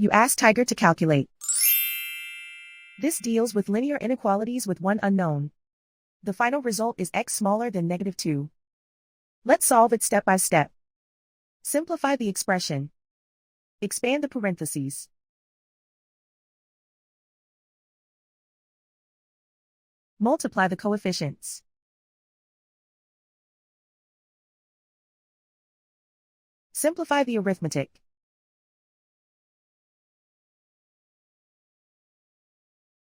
You ask Tiger to calculate. This deals with linear inequalities with one unknown. The final result is x smaller than -2. Let's solve it step by step. Simplify the expression. Expand the parentheses. Multiply the coefficients. Simplify the arithmetic.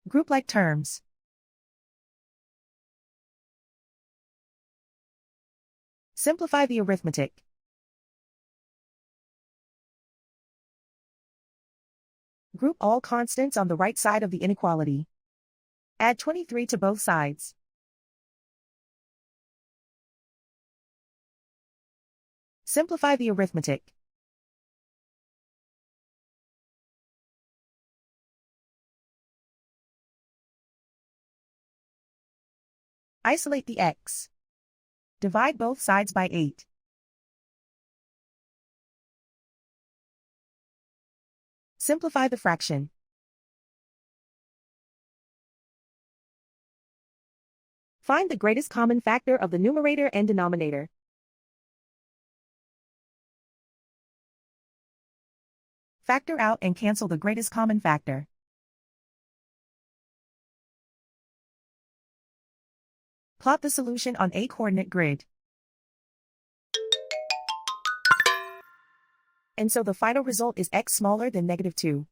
Group like terms. Simplify the arithmetic. Group all constants on the right side of the inequality. Add 23 to both sides. Simplify the arithmetic. Isolate the x. Divide both sides by 8. Simplify the fraction. Find the greatest common factor of the numerator and denominator. Factor out and cancel the greatest common factor. Plot the solution on a coordinate grid. And so the final result is x smaller than -2.